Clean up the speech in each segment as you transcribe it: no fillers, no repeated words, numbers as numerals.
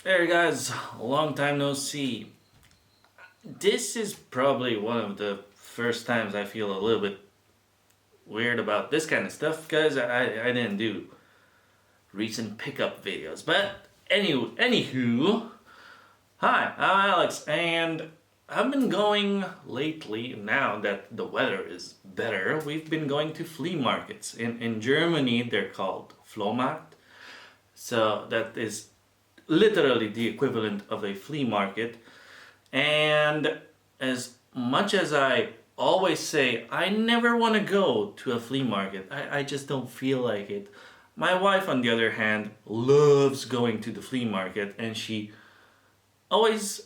Hey guys, long time no see. This is probably one of the first times I feel a little bit weird about this kind of stuff because I didn't do recent pickup videos. But anywho, hi, I'm Alex, and I've been going lately. Now that the weather is better, we've been going to flea markets. In Germany, they're called Flohmarkt. So that is literally the equivalent of a flea market. And as much as I always say, I never want to go to a flea market, I just don't feel like it. My wife, on the other hand, loves going to the flea market, and she always,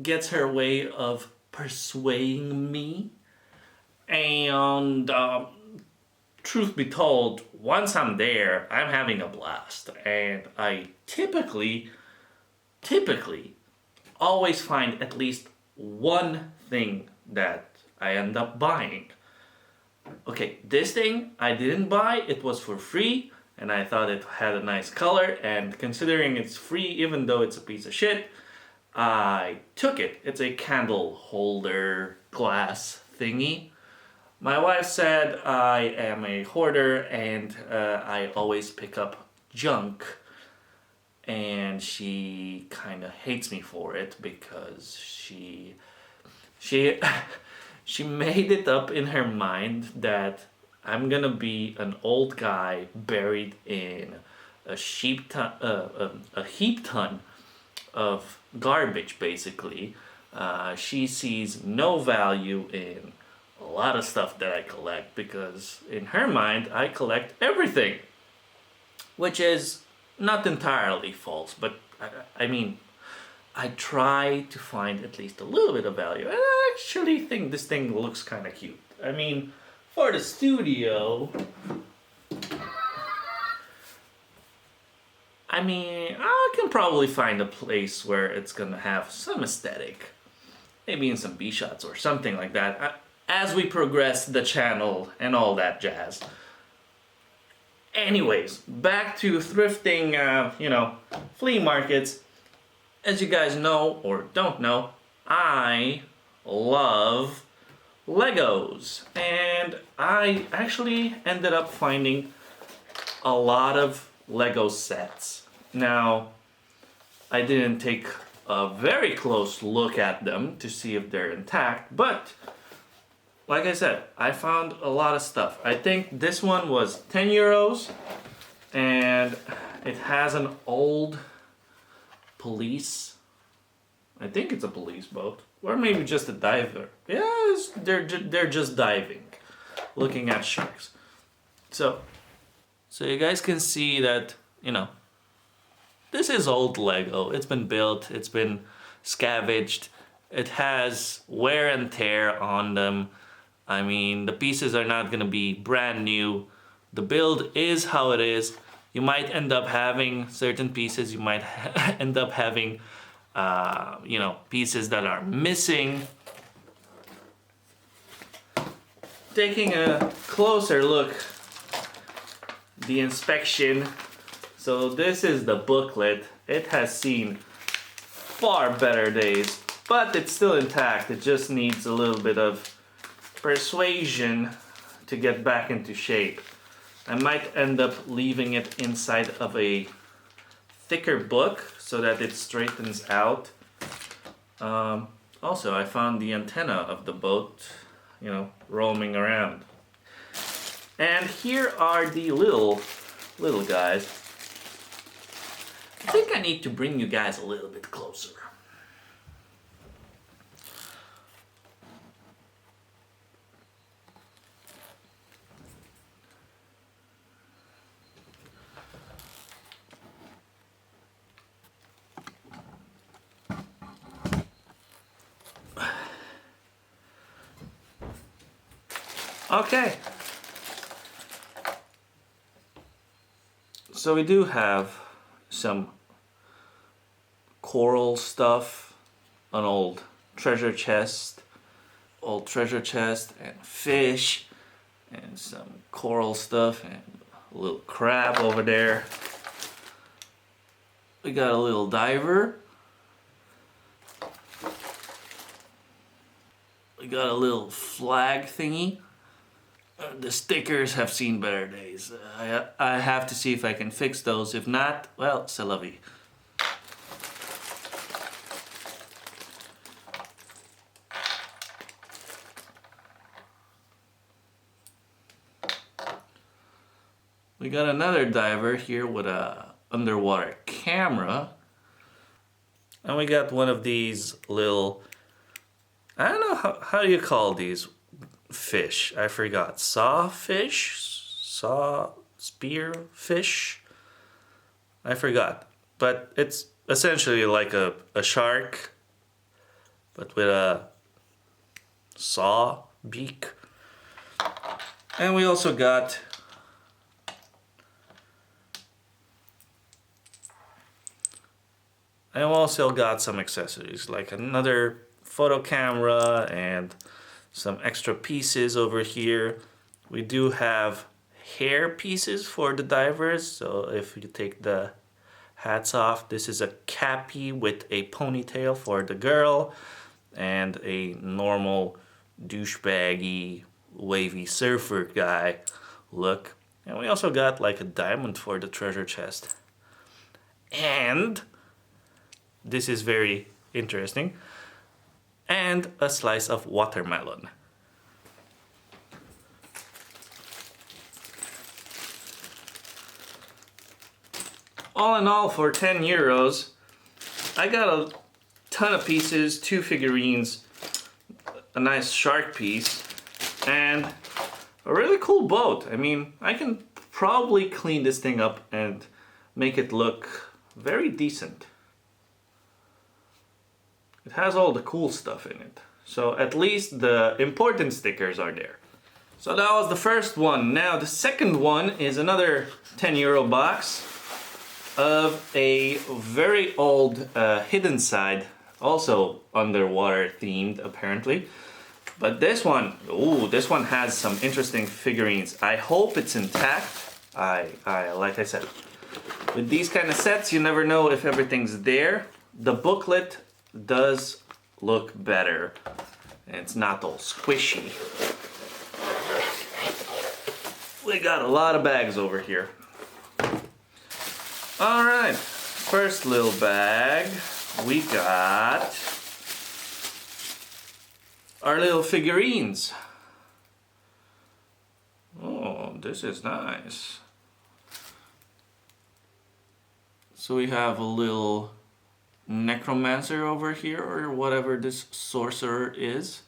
gets her way of persuading me. And truth be told, once I'm there, I'm having a blast, and I typically always find at least one thing that I end up buying. Okay, this thing I didn't buy, it was for free, and I thought it had a nice color, and considering it's free, even though it's a piece of shit, I took it. It's a candle holder glass thingy. My wife said I am a hoarder and I always pick up junk, and she kind of hates me for it because she she made it up in her mind that I'm gonna be an old guy buried in a heap ton of garbage. Basically, she sees no value in a lot of stuff that I collect because in her mind I collect everything, which is not entirely false, but I mean, I try to find at least a little bit of value. And I actually think this thing looks kind of cute. I mean, for the studio, I mean, I can probably find a place where it's gonna have some aesthetic. Maybe in some B shots or something like that. As we progress the channel and all that jazz. Anyways, back to thrifting, flea markets. As you guys know or don't know, I love Legos. And I actually ended up finding a lot of Lego sets. Now, I didn't take a very close look at them to see if they're intact, but like I said, I found a lot of stuff. I think this one was 10 euros, and it has an old police. I think it's a police boat, or maybe just a diver. Yes, they're just diving, looking at sharks. So, so you guys can see that this is old Lego. It's been built. It's been scavenged. It has wear and tear on them. I mean, the pieces are not gonna be brand new. The build is how it is. You might end up having certain pieces. You might end up having, pieces that are missing. Taking a closer look, the inspection. So this is the booklet. It has seen far better days, but it's still intact. It just needs a little bit of persuasion to get back into shape. I might end up leaving it inside of a thicker book so that it straightens out. Also, I found the antenna of the boat, roaming around. And here are the little guys. I think I need to bring you guys a little bit closer. Okay. So we do have some coral stuff, an old treasure chest, and fish, and some coral stuff, and a little crab over there. We got a little diver. We got a little flag thingy. The stickers have seen better days. I have to see if I can fix those. If not, well, c'est la vie. We got another diver here with a underwater camera. And we got one of these little, I don't know, how do you call these fish? I forgot. Sawfish? Spear fish? I forgot. But it's essentially like a shark, but with a saw beak. And we also got some accessories, like another photo camera and some extra pieces over here. We do have hair pieces for the divers, so if you take the hats off, this is a cappy with a ponytail for the girl and a normal douchebaggy wavy surfer guy look. And we also got like a diamond for the treasure chest. And this is very interesting. And a slice of watermelon. All in all, for 10 euros, I got a ton of pieces, 2 figurines, a nice shark piece, and a really cool boat. I mean, I can probably clean this thing up and make it look very decent. It has all the cool stuff in it. So at least the important stickers are there. So that was the first one. Now the second one is another 10 euro box of a very old hidden side, also underwater themed apparently. But this one, ooh, this one has some interesting figurines. I hope it's intact. Like I said, with these kind of sets, you never know if everything's there. The booklet does look better. It's not all squishy. We got a lot of bags over here. All right, first little bag, we got our little figurines. Oh, this is nice. So we have a little necromancer over here, or whatever this sorcerer is.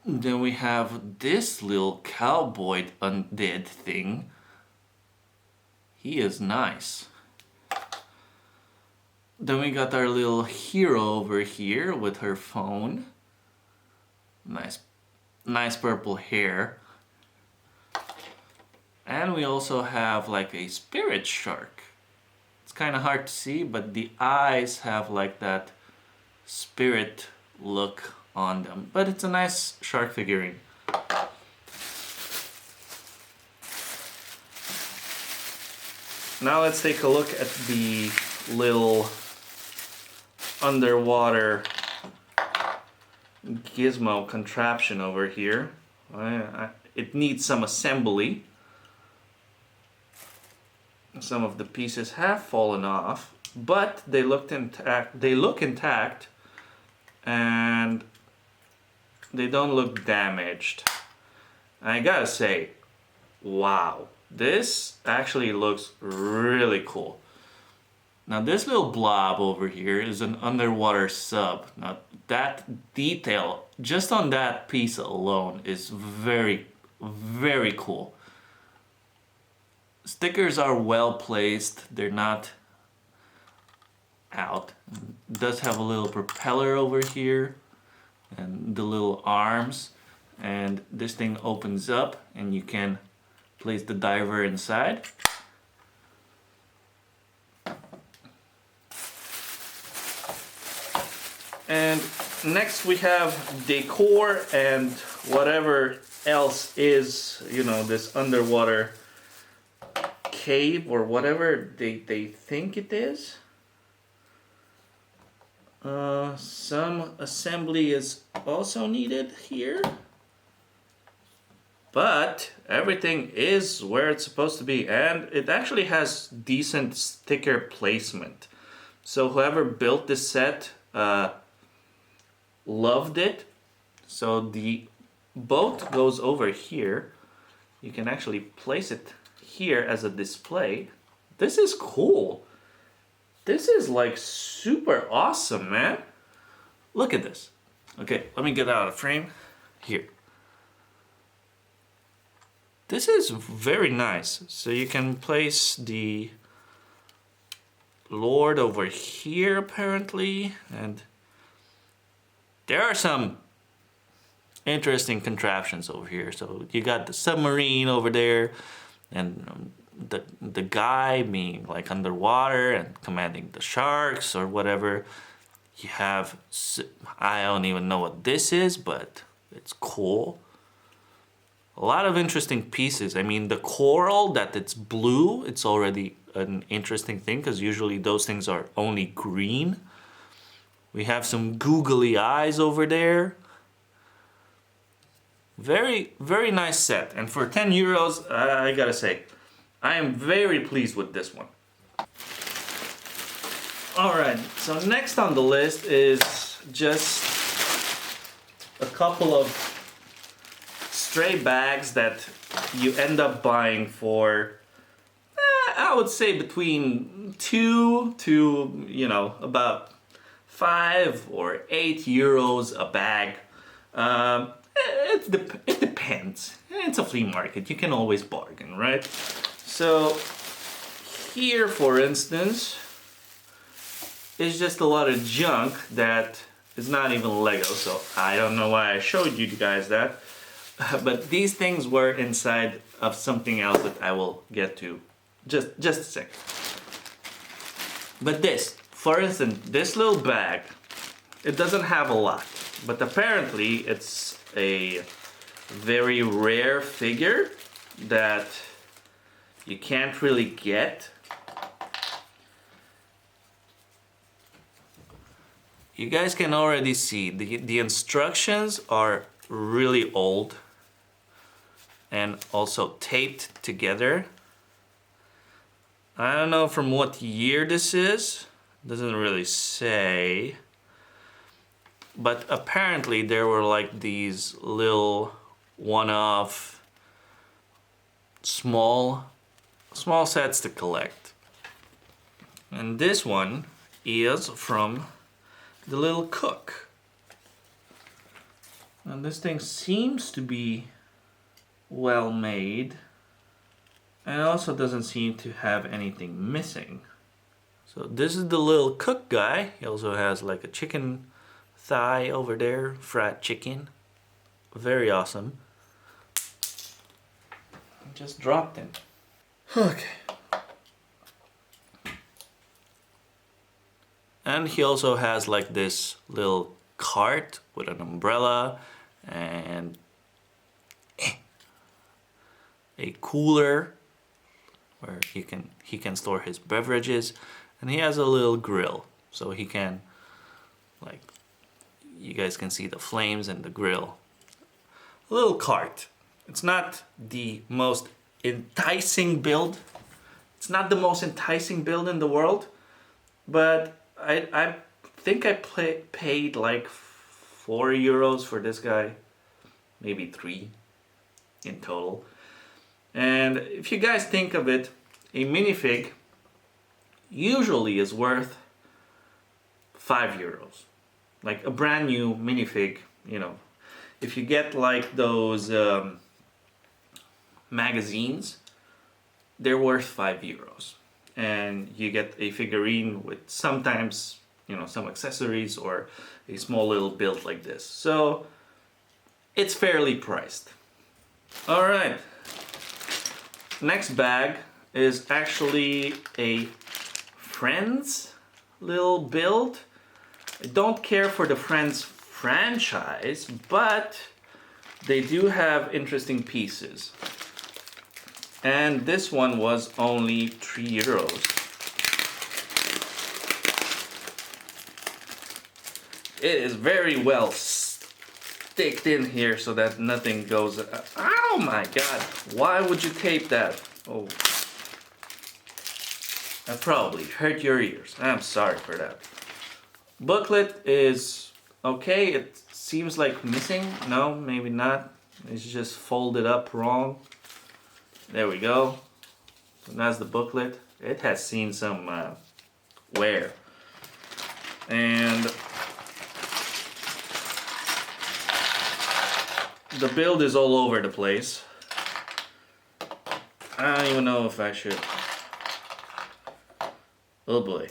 Then we have this little cowboy undead thing. He is nice. Then we got our little hero over here with her phone. Nice purple hair. And we also have like a spirit shark. It's kind of hard to see, but the eyes have like that spirit look on them. But it's a nice shark figurine. Now let's take a look at the little underwater gizmo contraption over here. It needs some assembly. Some of the pieces have fallen off, but they look intact, and they don't look damaged. I gotta say, wow, this actually looks really cool. Now this little blob over here is an underwater sub. Now that detail, just on that piece alone, is very, very cool. Stickers are well placed, they're not out. It does have a little propeller over here and the little arms, and this thing opens up and you can place the diver inside. And next we have decor and whatever else is, you know, this underwater cave or whatever they think it is. Some assembly is also needed here. But everything is where it's supposed to be, and it actually has decent sticker placement. So whoever built this set loved it. So the boat goes over here. You can actually place it here as a display. This is cool. This is like super awesome, man. Look at this. Okay, let me get out of frame. Here. This is very nice. So you can place the Lord over here apparently, and there are some interesting contraptions over here. So you got the submarine over there, and the guy being like underwater and commanding the sharks or whatever. You have, I don't even know what this is, but it's cool. A lot of interesting pieces. I mean, the coral, that it's blue, it's already an interesting thing because usually those things are only green. We have some googly eyes over there. Very, very nice set. And for 10 euros, I gotta say, I am very pleased with this one. Alright, so next on the list is just a couple of stray bags that you end up buying for, I would say between 2 to, you know, about 5 or 8 euros a bag. It depends. It's a flea market. You can always bargain, right? So here, for instance, is just a lot of junk that is not even Lego. So I don't know why I showed you guys that. But these things were inside of something else that I will get to just a sec. But this, for instance, this little bag, it doesn't have a lot, but apparently it's a very rare figure that you can't really get. You guys can already see the instructions are really old and also taped together. I don't know from what year this is, doesn't really say, but apparently there were like these little one-off small sets to collect. And this one is from the Little Cook. And this thing seems to be well made, and it also doesn't seem to have anything missing. So this is the Little Cook guy. He also has like a chicken thigh over there, fried chicken. Very awesome. Just dropped him. Okay. And he also has like this little cart with an umbrella and a cooler where he can store his beverages, and he has a little grill so he can, like, you guys can see the flames and the grill. A little cart. It's not the most enticing build. It's not the most enticing build in the world, but I think I paid like 4 euros for this guy, maybe 3 in total. And if you guys think of it, a minifig usually is worth 5 euros. Like a brand new minifig, you know, if you get like those magazines, they're worth 5 euros. And you get a figurine with sometimes, you know, some accessories or a small little build like this. So it's fairly priced. All right. Next bag is actually a Friends little build. I don't care for the Friends franchise, but they do have interesting pieces. And this one was only €3. It is very well sticked in here so that nothing goes. Oh my god, why would you tape that? Oh, that probably hurt your ears. I'm sorry for that. Booklet is okay. It seems like missing. No, maybe not. It's just folded up wrong. There we go. So that's the booklet. It has seen some wear. And the build is all over the place. I don't even know if I should. Oh boy.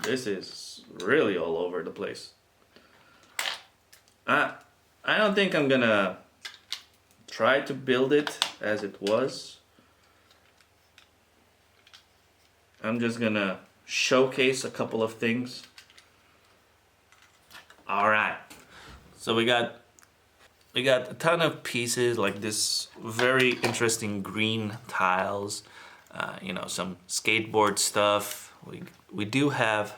This is really all over the place. I don't think I'm gonna try to build it as it was. I'm just gonna showcase a couple of things. Alright. So we got a ton of pieces like this very interesting green tiles. You know, some skateboard stuff. We do have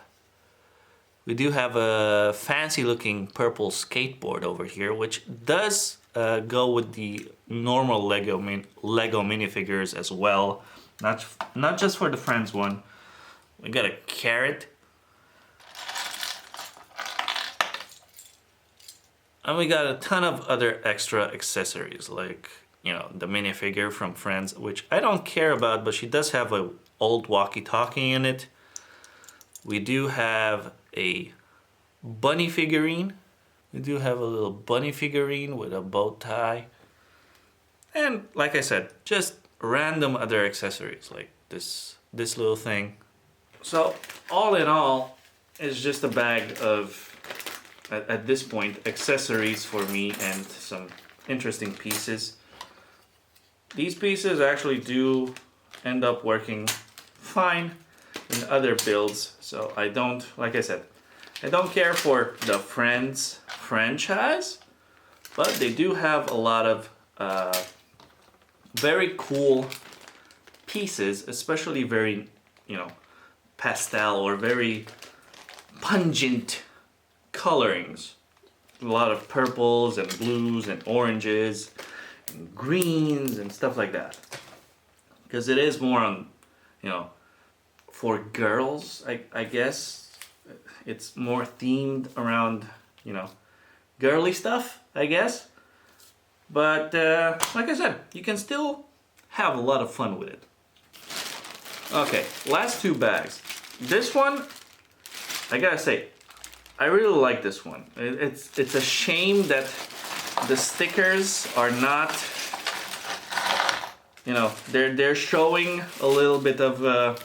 a fancy looking purple skateboard over here, which does go with the normal Lego minifigures as well. Not just for the Friends one. We got a carrot. And we got a ton of other extra accessories, like, you know, the minifigure from Friends, which I don't care about, but she does have a old walkie-talkie in it. We do have a bunny figurine. We do have a little bunny figurine with a bow tie. And like I said, just random other accessories like this little thing. So all in all, it's just a bag of, at this point, accessories for me and some interesting pieces. These pieces actually do end up working fine in other builds, so I don't, like I said, I don't care for the Friends franchise, but they do have a lot of very cool pieces, especially very, you know, pastel or very pungent colorings. A lot of purples and blues and oranges and greens and stuff like that. Because it is more on, you know, for girls, I guess. It's more themed around, you know, girly stuff, I guess. But like I said, you can still have a lot of fun with it. Okay, last two bags. This one, I gotta say, I really like this one. It's a shame that the stickers are not, you know, they're showing a little bit of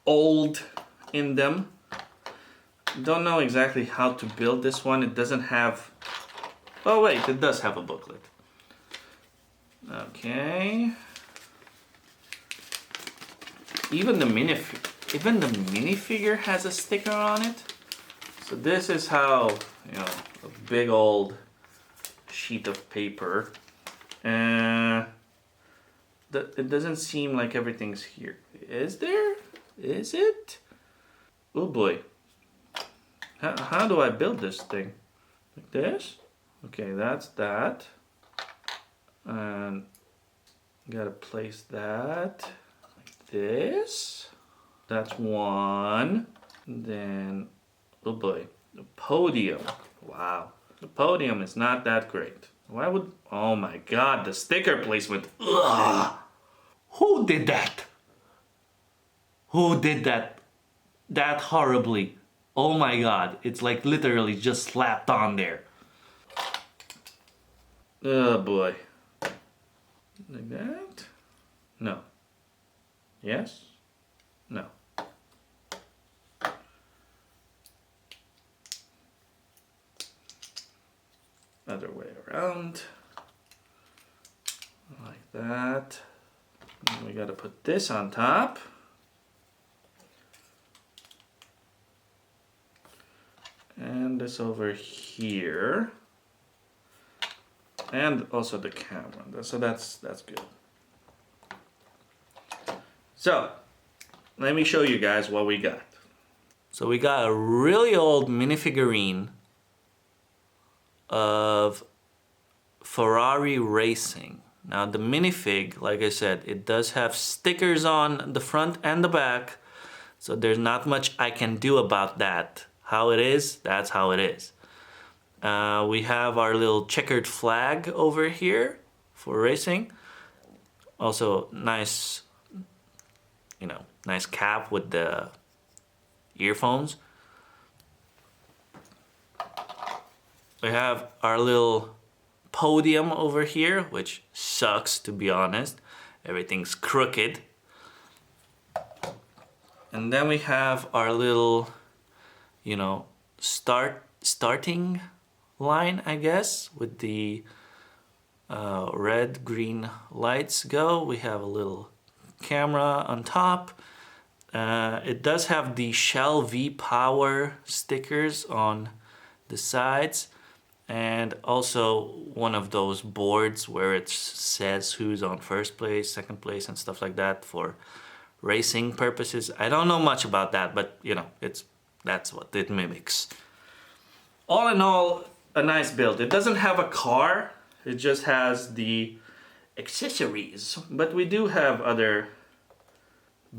old in them. Don't know exactly how to build this one. It doesn't have, oh wait, it does have a booklet. Okay. Even the minifigure has a sticker on it. So this is how, you know, a big old sheet of paper. It doesn't seem like everything's here. Is there? Is it? Oh boy. How do I build this thing? Like this? Okay, that's that. And gotta place that like this. That's one. Then, oh boy, the podium. Wow, the podium is not that great. Why would, oh my god, the sticker placement. Ugh. Who did that? Who did that? That horribly. Oh my god, it's like literally just slapped on there. Oh boy. Like that? No. Yes? No. Other way around. Like that. And we gotta put this on top. And this over here. and also the camera. So that's good. So let me show you guys what we got. So we got a really old minifigurine of Ferrari racing. Now the minifig, like I said, it does have stickers on the front and the back, so there's not much I can do about that. How it is, that's how it is. We have our little checkered flag over here for racing. Also nice, you know, nice cap with the earphones. We have our little podium over here, which sucks, to be honest. Everything's crooked. And then we have our little, you know, starting line, I guess, with the red, green lights go. We have a little camera on top. It does have the Shell V-Power stickers on the sides, and also one of those boards where it says who's on first place, second place, and stuff like that for racing purposes. I don't know much about that, but you know, that's what it mimics. All in all, a nice build. It doesn't have a car, it just has the accessories, but we do have other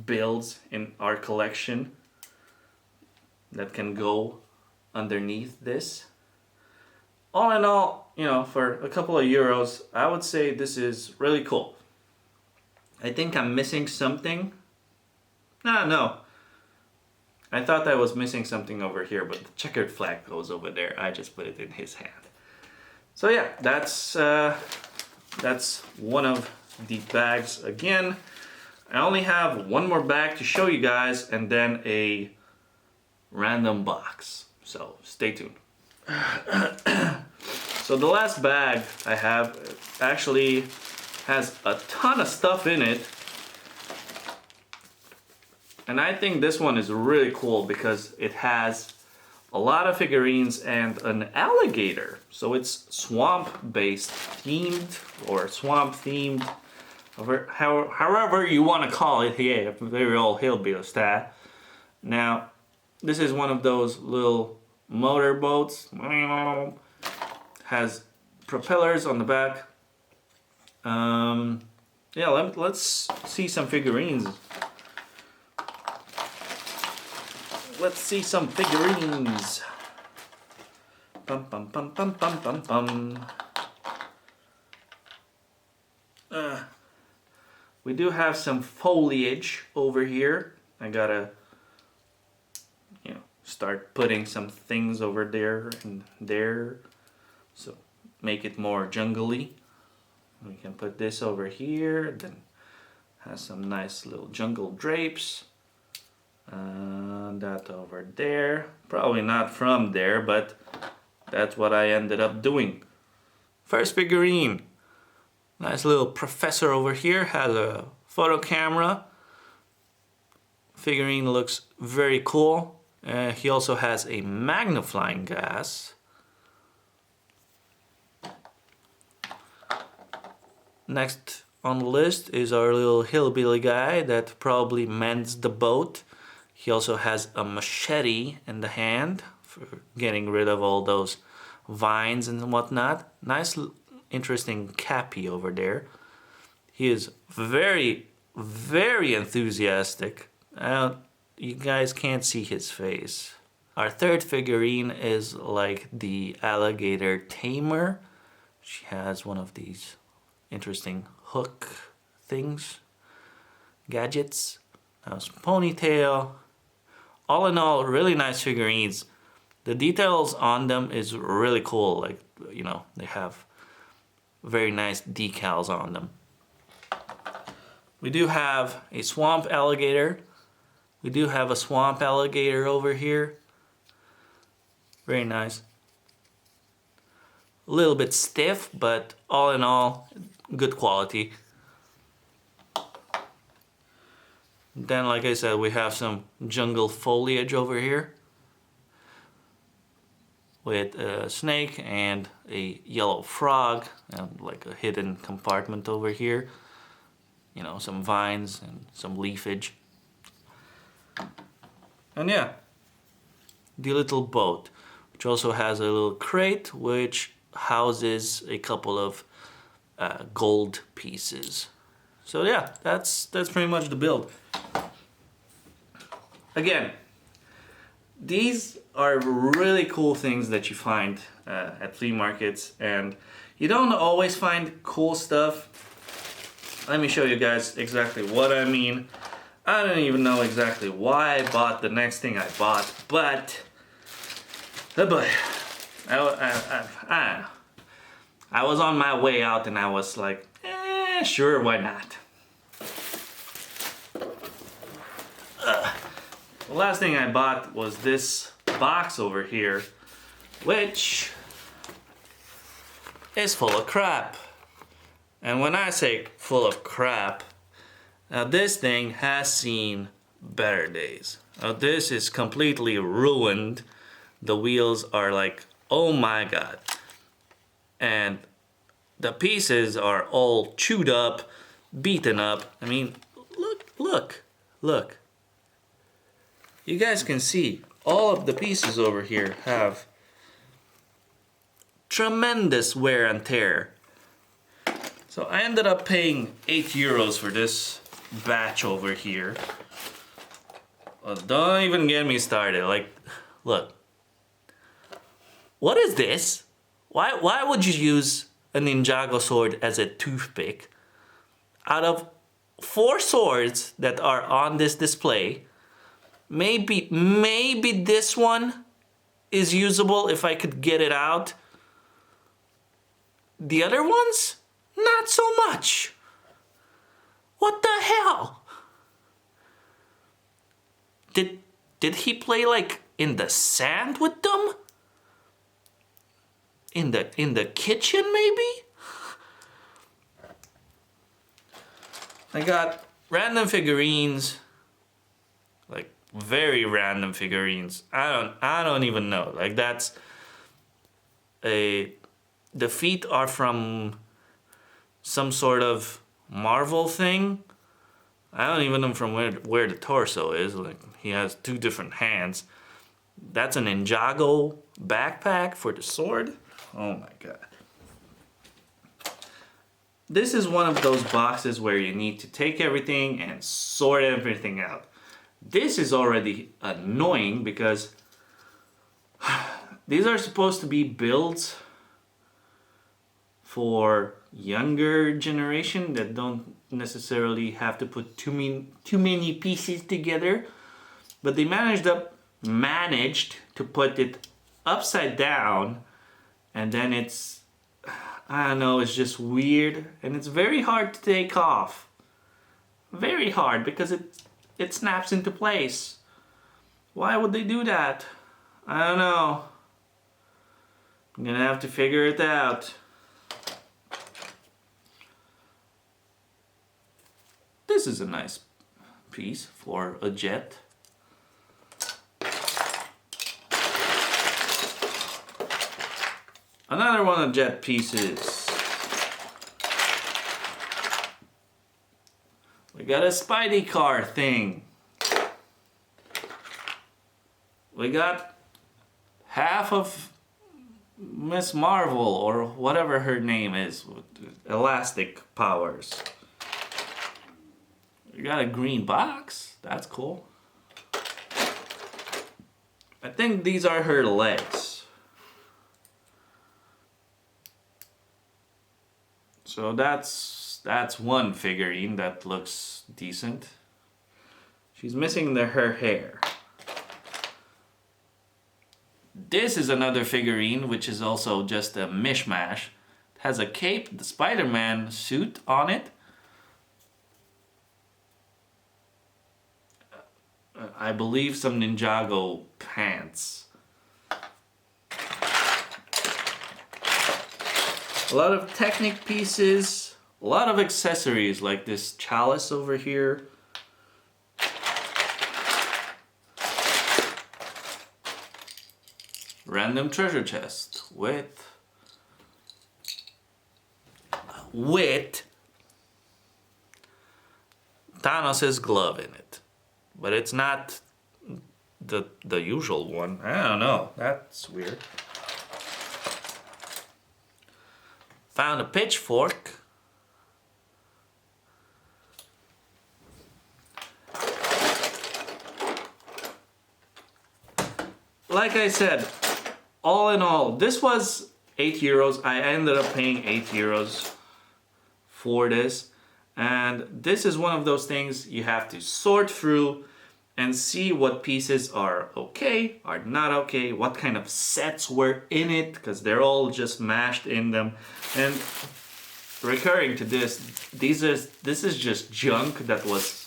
builds in our collection that can go underneath this. All in all, you know, for a couple of euros, I would say this is really cool. I think I'm missing something. No. I thought I was missing something over here, but the checkered flag goes over there. I just put it in his hand. So yeah, that's one of the bags again. I only have one more bag to show you guys, and then a random box. So stay tuned. So the last bag I have actually has a ton of stuff in it. And I think this one is really cool because it has a lot of figurines and an alligator. So it's swamp-based themed, or swamp themed, however you want to call it. Yeah, very old hillbilly style. Now, this is one of those little motor boats. Has propellers on the back. Yeah, let's see some figurines. Let's see some figurines. Bum bum bum bum bum bum bum. We do have some foliage over here. I gotta, you know, start putting some things over there and there, so make it more jungly. We can put this over here. Then has some nice little jungle drapes. That over there. Probably not from there, but that's what I ended up doing. First figurine. Nice little professor over here. Has a photo camera. Figurine looks very cool. He also has a magnifying glass. Next on the list is our little hillbilly guy that probably mends the boat. He also has a machete in the hand for getting rid of all those vines and whatnot. Nice, interesting cappy over there. He is very, very enthusiastic. You guys can't see his face. Our third figurine is like the alligator tamer. She has one of these interesting hook things, gadgets. Has ponytail. All in all, really nice figurines. The details on them is really cool. Like, you know, they have very nice decals on them. We do have a swamp alligator. We do have a swamp alligator over here. Very nice. A little bit stiff, but all in all, good quality. Then, like I said, we have some jungle foliage over here. with a snake and a yellow frog and like a hidden compartment over here. You know, some vines and some leafage. And yeah, the little boat, which also has a little crate which houses a couple of gold pieces. So yeah, that's pretty much the build. Again, these are really cool things that you find at flea markets, and you don't always find cool stuff. Let me show you guys exactly what I mean. I don't even know exactly why I bought the next thing I bought, but I was on my way out and I was like, sure, why not? The last thing I bought was this box over here, which is full of crap. And when I say full of crap, now this thing has seen better days. Now this is completely ruined. The wheels are like, oh my god. And the pieces are all chewed up, beaten up. I mean, look. You guys can see all of the pieces over here have tremendous wear and tear. So I ended up paying €8 for this batch over here. Well, don't even get me started. Like, look. What is this? Why would you use a Ninjago sword as a toothpick? Out of 4 swords that are on this display, maybe this one is usable if I could get it out. The other ones, not so much. What the hell? Did he play like in the sand with them? In the kitchen maybe? I got random figurines, like very random figurines. I don't even know. Like the feet are from some sort of Marvel thing. I don't even know from where the torso is. Like he has 2 different hands. That's a Ninjago backpack for the sword. Oh my god. This is one of those boxes where you need to take everything and sort everything out. This is already annoying because these are supposed to be builds for younger generation that don't necessarily have to put too many pieces together, but they managed to put it upside down, and then it's, I don't know, it's just weird, and it's very hard to take off. Very hard, because it snaps into place. Why would they do that? I don't know. I'm gonna have to figure it out. This is a nice piece for a jet. Another one of jet pieces. We got a Spidey car thing. We got half of Miss Marvel, or whatever her name is, with elastic powers. We got a green box. That's cool. I think these are her legs. So that's one figurine that looks decent. She's missing her hair. This is another figurine which is also just a mishmash. It has a cape, the Spider-Man suit on it. I believe some Ninjago pants. A lot of Technic pieces, a lot of accessories like this chalice over here. random treasure chest with Thanos' glove in it. But it's not the usual one. I don't know. That's weird. Found a pitchfork. Like I said, all in all, this was 8 euros. I ended up paying 8 euros for this. And this is one of those things you have to sort through and see what pieces are okay, are not okay, what kind of sets were in it, because they're all just mashed in them. And recurring to this, this is just junk that was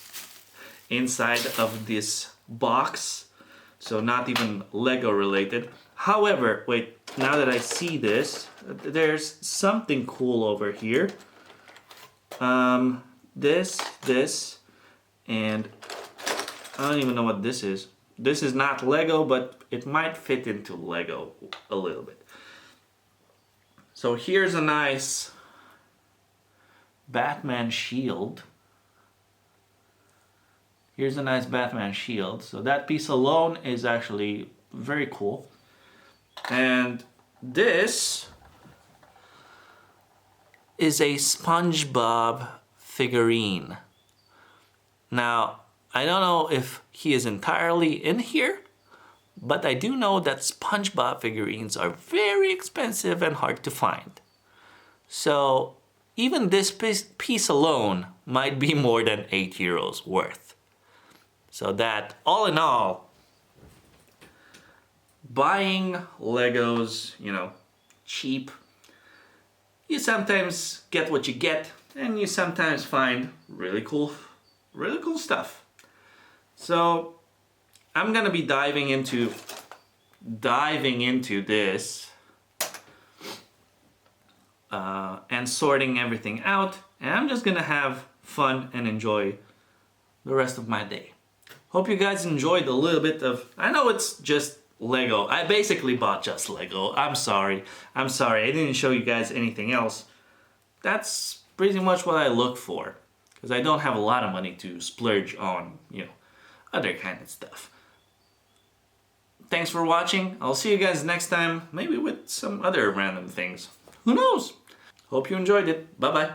inside of this box, so not even Lego related. However, wait, now that I see this, there's something cool over here. This, and I don't even know what this is. This is not Lego, but it might fit into Lego a little bit. So here's a nice Batman shield. Here's a nice Batman shield. So that piece alone is actually very cool. And this is a SpongeBob figurine. Now, I don't know if he is entirely in here, but I do know that SpongeBob figurines are very expensive and hard to find. So even this piece alone might be more than 8 euros worth. So that, all in all, buying Legos, you know, cheap, you sometimes get what you get, and you sometimes find really cool stuff. So I'm gonna be diving into this and sorting everything out, and I'm just gonna have fun and enjoy the rest of my day. Hope you guys enjoyed a little bit of, I know it's just Lego. I basically bought just Lego. I'm sorry. I didn't show you guys anything else. That's pretty much what I look for, because I don't have a lot of money to splurge on, you know, other kind of stuff. Thanks for watching. I'll see you guys next time, maybe with some other random things. Who knows? Hope you enjoyed it. Bye-bye.